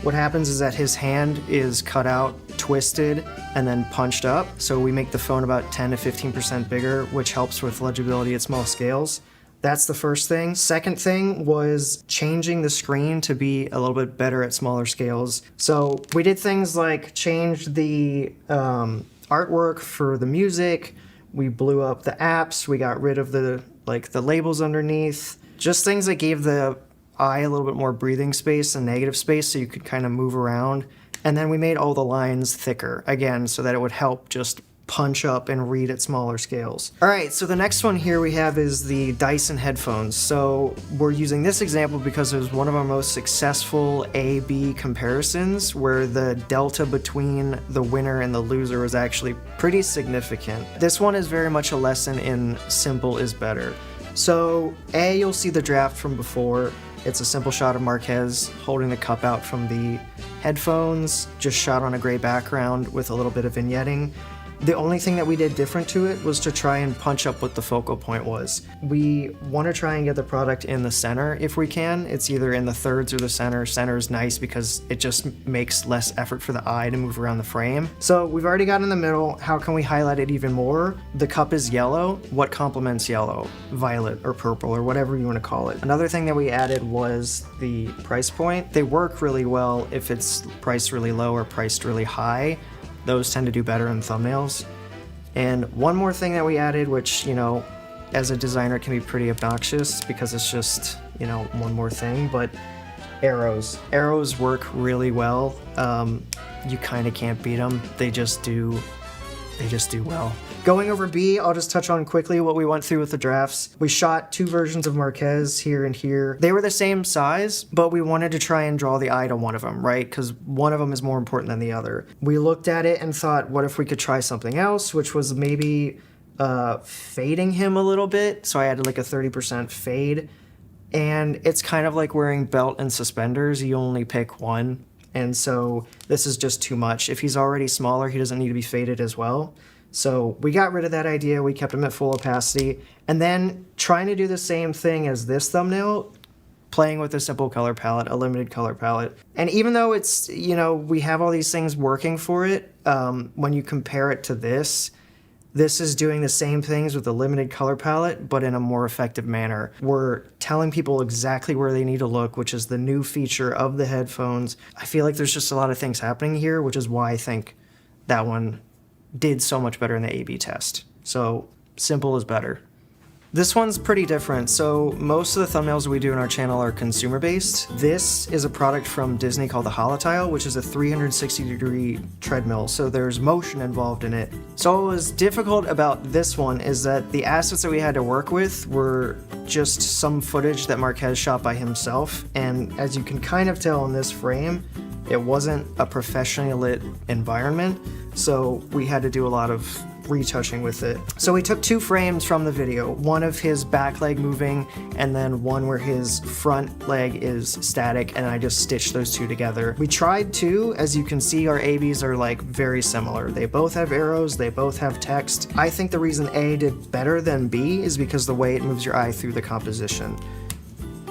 what happens is that his hand is cut out, twisted, and then punched up. So we make the phone about 10 to 15% bigger, which helps with legibility at small scales. That's the first thing. Second thing was changing the screen to be a little bit better at smaller scales. So we did things like change the artwork for the music. We blew up the apps. We got rid of the labels underneath. Just things that gave the eye a little bit more breathing space and negative space so you could kind of move around. And then we made all the lines thicker, again, so that it would help just punch up and read at smaller scales. All right, so the next one here we have is the Dyson headphones. So we're using this example because it was one of our most successful A-B comparisons where the delta between the winner and the loser was actually pretty significant. This one is very much a lesson in simple is better. So A, you'll see the draft from before. It's a simple shot of Marquez holding the cup out from the headphones, just shot on a gray background with a little bit of vignetting. The only thing that we did different to it was to try and punch up what the focal point was. We want to try and get the product in the center if we can. It's either in the thirds or the center. Center is nice because it just makes less effort for the eye to move around the frame. So we've already got in the middle. How can we highlight it even more? The cup is yellow. What complements yellow? Violet or purple or whatever you want to call it. Another thing that we added was the price point. They work really well if it's priced really low or priced really high. Those tend to do better in thumbnails. And one more thing that we added, which, you know, as a designer can be pretty obnoxious because it's just, you know, one more thing, but arrows. Arrows work really well. You kind of can't beat them. They just do well. Going over B, I'll just touch on quickly what we went through with the drafts. We shot two versions of Marquez here and here. They were the same size, but we wanted to try and draw the eye to one of them, right? Because one of them is more important than the other. We looked at it and thought, what if we could try something else, which was maybe fading him a little bit. So I added like a 30% fade. And it's kind of like wearing belt and suspenders. You only pick one. And so this is just too much. If he's already smaller, he doesn't need to be faded as well. So we got rid of that idea. We kept him at full opacity. And then trying to do the same thing as this thumbnail, playing with a simple color palette, a limited color palette. And even though it's, you know, we have all these things working for it, when you compare it to this is doing the same things with a limited color palette, but in a more effective manner. We're telling people exactly where they need to look, which is the new feature of the headphones. I feel like there's just a lot of things happening here, which is why I think that one did so much better in the A/B test. So simple is better. This one's pretty different. So most of the thumbnails we do in our channel are consumer based. This is a product from Disney called the Holotile, which is a 360-degree treadmill. So there's motion involved in it. So what was difficult about this one is that the assets that we had to work with were just some footage that Marquez shot by himself. And as you can kind of tell in this frame, it wasn't a professionally lit environment. So we had to do a lot of retouching with it. So we took two frames from the video, one of his back leg moving and then one where his front leg is static, and I just stitched those two together. We tried to, as you can see, our ABs are like very similar. They both have arrows, they both have text. I think the reason A did better than B is because the way it moves your eye through the composition.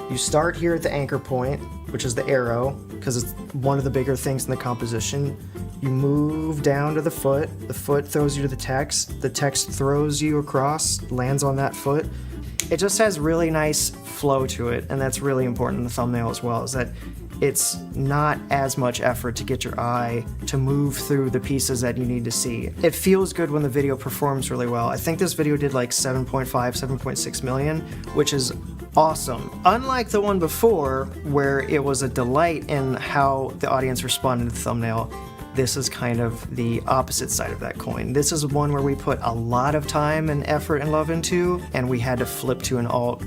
You start here at the anchor point, which is the arrow, because it's one of the bigger things in the composition. You move down to the foot throws you to the text throws you across, lands on that foot. It just has really nice flow to it, and that's really important in the thumbnail as well, is that it's not as much effort to get your eye to move through the pieces that you need to see. It feels good when the video performs really well. I think this video did like 7.5, 7.6 million, which is awesome. Unlike the one before, where it was a delight in how the audience responded to the thumbnail, this is kind of the opposite side of that coin. This is one where we put a lot of time and effort and love into, and we had to flip to an alt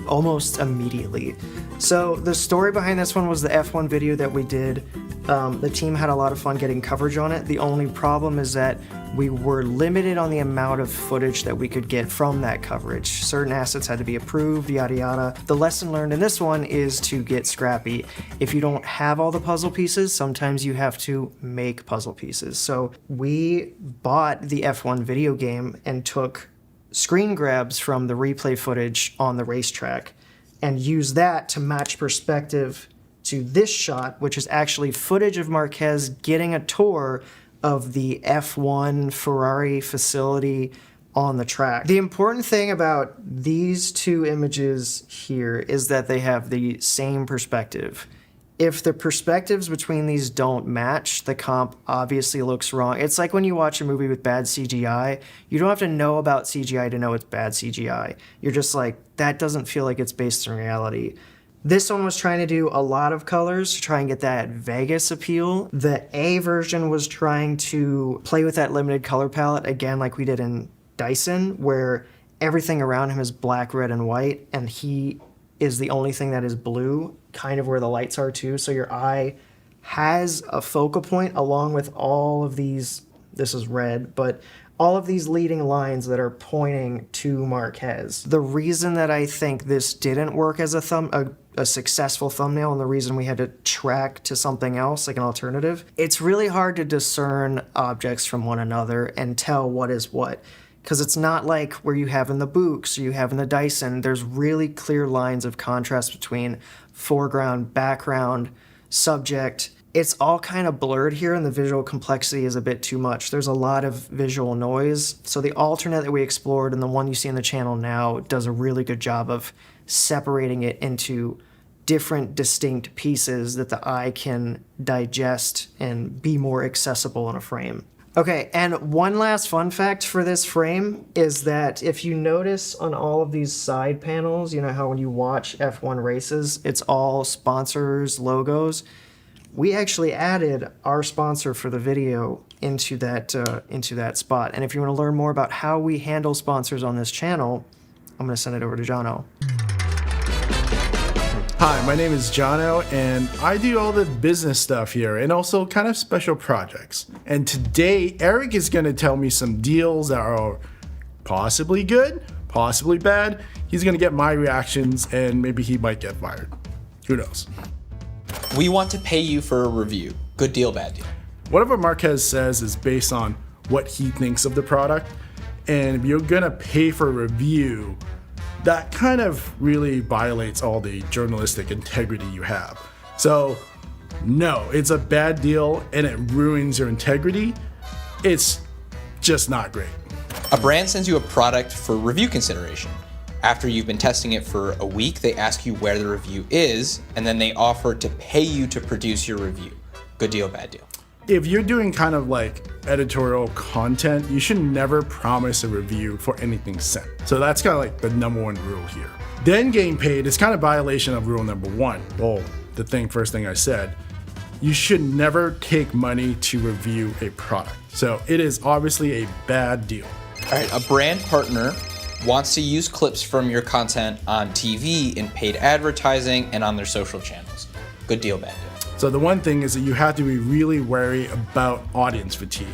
almost immediately. So the story behind this one was the F1 video that we did. The team had a lot of fun getting coverage on it. The only problem is that we were limited on the amount of footage that we could get from that coverage. Certain assets had to be approved, yada yada. The lesson learned in this one is to get scrappy. If you don't have all the puzzle pieces, sometimes you have to make puzzle pieces. So we bought the F1 video game and took screen grabs from the replay footage on the racetrack and used that to match perspective to this shot, which is actually footage of Marquez getting a tour of the F1 Ferrari facility on the track. The important thing about these two images here is that they have the same perspective. If the perspectives between these don't match, the comp obviously looks wrong. It's like when you watch a movie with bad CGI, you don't have to know about CGI to know it's bad CGI. You're just like, that doesn't feel like it's based in reality. This one was trying to do a lot of colors to try and get that Vegas appeal. The A version was trying to play with that limited color palette, again, like we did in Dyson, where everything around him is black, red, and white, and he is the only thing that is blue, kind of where the lights are too. So your eye has a focal point along with all of these, this is red, but all of these leading lines that are pointing to Marquez. The reason that I think this didn't work as a successful thumbnail, and the reason we had to track to something else, like an alternative, it's really hard to discern objects from one another and tell what is what. Because it's not like where you have in the Books or you have in the Dyson. There's really clear lines of contrast between foreground, background, subject. It's all kind of blurred here, and the visual complexity is a bit too much. There's a lot of visual noise. So the alternate that we explored and the one you see on the channel now does a really good job of separating it into different distinct pieces that the eye can digest and be more accessible in a frame. Okay, and one last fun fact for this frame is that if you notice on all of these side panels, you know how when you watch F1 races, it's all sponsors, logos. We actually added our sponsor for the video into that spot. And if you want to learn more about how we handle sponsors on this channel, I'm going to send it over to Jono. Hi, my name is Jono, and I do all the business stuff here and also kind of special projects. And today, Eric is going to tell me some deals that are possibly good, possibly bad. He's going to get my reactions, and maybe he might get fired. Who knows? We want to pay you for a review. Good deal, bad deal. Whatever Marquez says is based on what he thinks of the product. And if you're going to pay for a review, that kind of really violates all the journalistic integrity you have. So no, it's a bad deal and it ruins your integrity. It's just not great. A brand sends you a product for review consideration. After you've been testing it for a week, they ask you where the review is, and then they offer to pay you to produce your review. Good deal, bad deal. If you're doing kind of like editorial content, you should never promise a review for anything sent. So that's kind of like the number one rule here. Then getting paid is kind of violation of rule number one. Well, first thing I said, you should never take money to review a product. So it is obviously a bad deal. All right, a brand partner wants to use clips from your content on TV, in paid advertising, and on their social channels. Good deal, bad deal. So the one thing is that you have to be really wary about audience fatigue.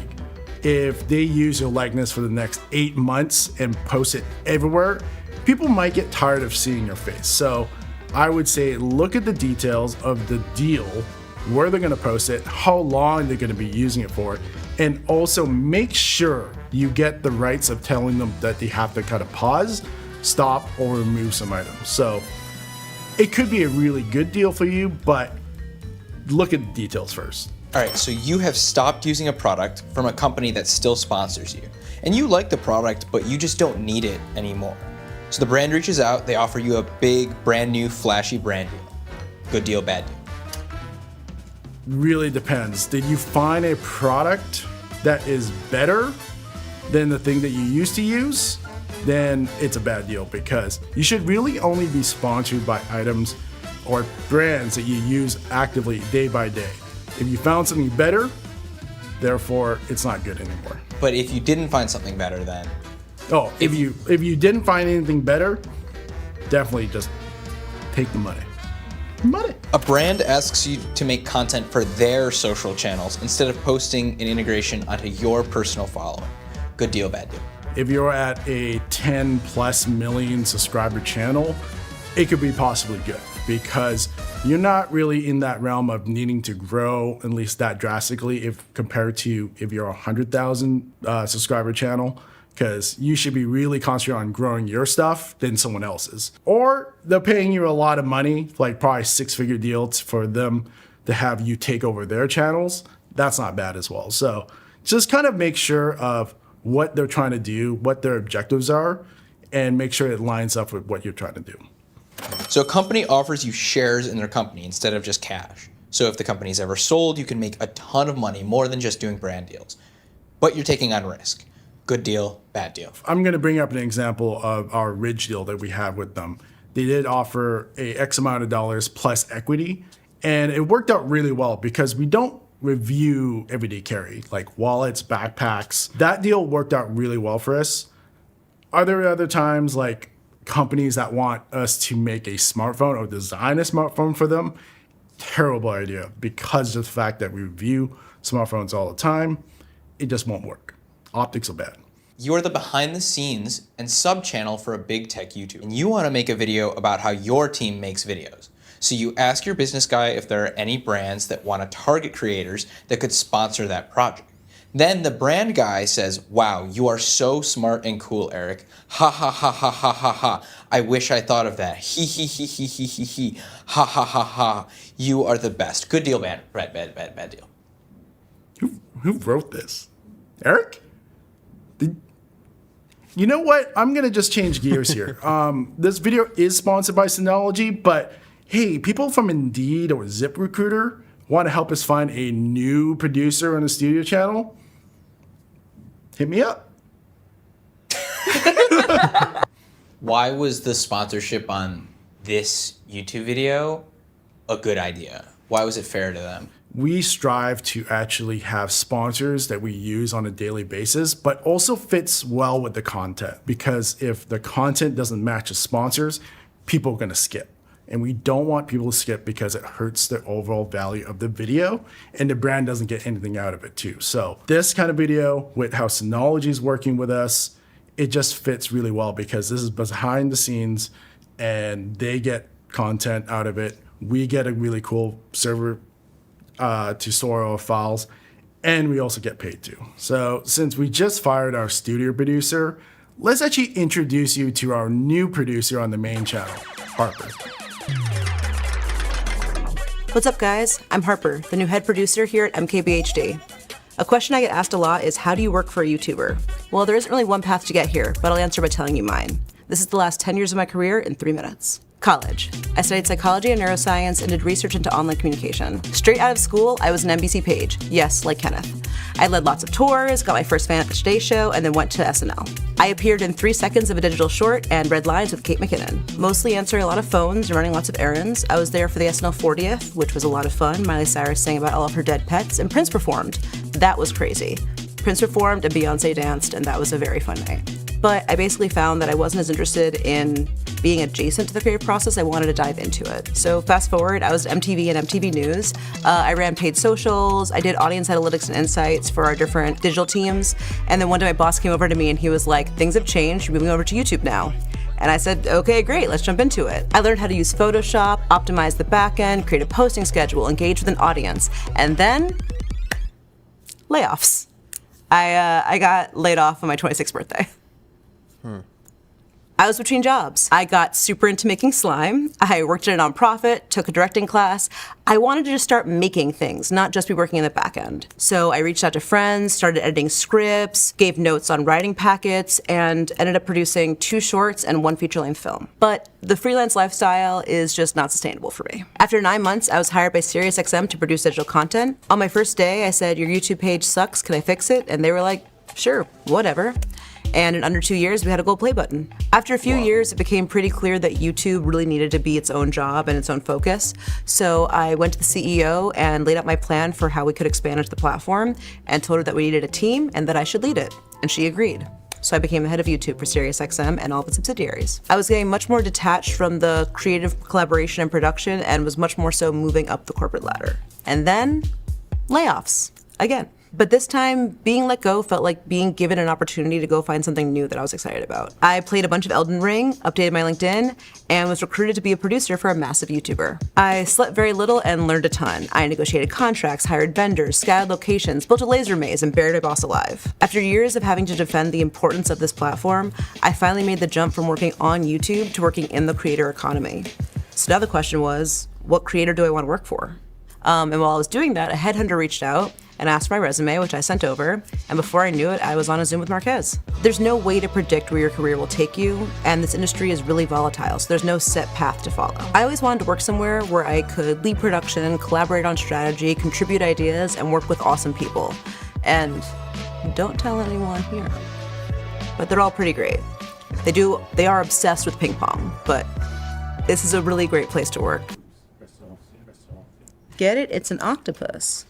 If they use your likeness for the next 8 months and post it everywhere, people might get tired of seeing your face. So I would say look at the details of the deal, where they're gonna post it, how long they're gonna be using it for, and also make sure you get the rights of telling them that they have to kind of pause, stop, or remove some items. So it could be a really good deal for you, but look at the details first. All right, so you have stopped using a product from a company that still sponsors you. And you like the product, but you just don't need it anymore. So the brand reaches out, they offer you a big, brand new, flashy brand deal. Good deal, bad deal. Really depends. Did you find a product that is better than the thing that you used to use? Then it's a bad deal, because you should really only be sponsored by items or brands that you use actively day by day. If you found something better, therefore it's not good anymore. But if you didn't find something better, then if you didn't find anything better, definitely just take the money. A brand asks you to make content for their social channels instead of posting an integration onto your personal following. Good deal, bad deal. If you're at a 10+ million subscriber channel, it could be possibly good, because you're not really in that realm of needing to grow at least that drastically if compared to if you're a 100,000 subscriber channel, because you should be really concentrating on growing your stuff than someone else's. Or they're paying you a lot of money, like probably 6-figure deals for them to have you take over their channels. That's not bad as well. So just kind of make sure of what they're trying to do, what their objectives are, and make sure it lines up with what you're trying to do. So a company offers you shares in their company instead of just cash. So if the company's ever sold, you can make a ton of money, more than just doing brand deals. But you're taking on risk. Good deal, bad deal. I'm going to bring up an example of our Ridge deal that we have with them. They did offer a X amount of dollars plus equity, and it worked out really well because we don't review everyday carry, like wallets, backpacks. That deal worked out really well for us. Are there other times like companies that want us to make a smartphone or design a smartphone for them? Terrible idea, because of the fact that we review smartphones all the time. It just won't work. Optics are bad. You are the behind the scenes and sub channel for a big tech YouTuber, and you want to make a video about how your team makes videos. So you ask your business guy if there are any brands that want to target creators that could sponsor that project. Then the brand guy says, "Wow, you are so smart and cool, Eric. Ha ha ha ha ha ha ha. I wish I thought of that. He he he he he he he. Ha ha ha ha. You are the best. Good deal, bad deal." Who wrote this? Eric? You know what? I'm gonna just change gears here. This video is sponsored by Synology, but hey, people from Indeed or ZipRecruiter want to help us find a new producer on the studio channel? Hit me up. Why was the sponsorship on this YouTube video a good idea? Why was it fair to them? We strive to actually have sponsors that we use on a daily basis, but also fits well with the content, because if the content doesn't match the sponsors, people are going to skip. And we don't want people to skip because it hurts the overall value of the video, and the brand doesn't get anything out of it too. So this kind of video with how Synology is working with us, it just fits really well because this is behind the scenes and they get content out of it. We get a really cool server to store our files, and we also get paid too. So since we just fired our studio producer, let's actually introduce you to our new producer on the main channel, Harper. What's up, guys? I'm Harper, the new head producer here at MKBHD. A question I get asked a lot is, how do you work for a YouTuber? Well, there isn't really one path to get here, but I'll answer by telling you mine. This is the last 10 years of my career in 3 minutes. College. I studied psychology and neuroscience and did research into online communication. Straight out of school, I was an NBC page. Yes, like Kenneth. I led lots of tours, got my first fan at the Today Show, and then went to SNL. I appeared in 3 seconds of a digital short and Red Lines with Kate McKinnon. Mostly answering a lot of phones and running lots of errands. I was there for the SNL 40th, which was a lot of fun. Miley Cyrus sang about all of her dead pets, and Prince performed. That was crazy. Prince performed and Beyonce danced, and that was a very fun night. But I basically found that I wasn't as interested in being adjacent to the creative process. I wanted to dive into it. So fast forward, I was at MTV and MTV News. I ran paid socials. I did audience analytics and insights for our different digital teams. And then one day my boss came over to me and he was like, "Things have changed. You're moving over to YouTube now." And I said, "Okay, great, let's jump into it." I learned how to use Photoshop, optimize the backend, create a posting schedule, engage with an audience, and then layoffs. I got laid off on my 26th birthday. I was between jobs. I got super into making slime. I worked at a nonprofit, took a directing class. I wanted to just start making things, not just be working in the back end. So I reached out to friends, started editing scripts, gave notes on writing packets, and ended up producing 2 shorts and 1 feature-length film. But the freelance lifestyle is just not sustainable for me. After 9 months, I was hired by SiriusXM to produce digital content. On my first day, I said, "Your YouTube page sucks, can I fix it?" And they were like, "Sure, whatever." And in under 2 years, we had a gold play button. After a few years, it became pretty clear that YouTube really needed to be its own job and its own focus. So I went to the CEO and laid out my plan for how we could expand into the platform and told her that we needed a team and that I should lead it. And she agreed. So I became the head of YouTube for SiriusXM and all of its subsidiaries. I was getting much more detached from the creative collaboration and production and was much more so moving up the corporate ladder. And then, layoffs, again. But this time, being let go felt like being given an opportunity to go find something new that I was excited about. I played a bunch of Elden Ring, updated my LinkedIn, and was recruited to be a producer for a massive YouTuber. I slept very little and learned a ton. I negotiated contracts, hired vendors, scouted locations, built a laser maze, and buried my boss alive. After years of having to defend the importance of this platform, I finally made the jump from working on YouTube to working in the creator economy. So now the question was, what creator do I want to work for? And while I was doing that, a headhunter reached out and asked for my resume, which I sent over, and before I knew it, I was on a Zoom with Marquez. There's no way to predict where your career will take you, and this industry is really volatile, so there's no set path to follow. I always wanted to work somewhere where I could lead production, collaborate on strategy, contribute ideas, and work with awesome people. And don't tell anyone here, but they're all pretty great. They are obsessed with ping pong, but this is a really great place to work. Get it? It's an octopus.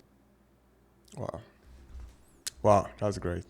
Wow. Wow, that was great.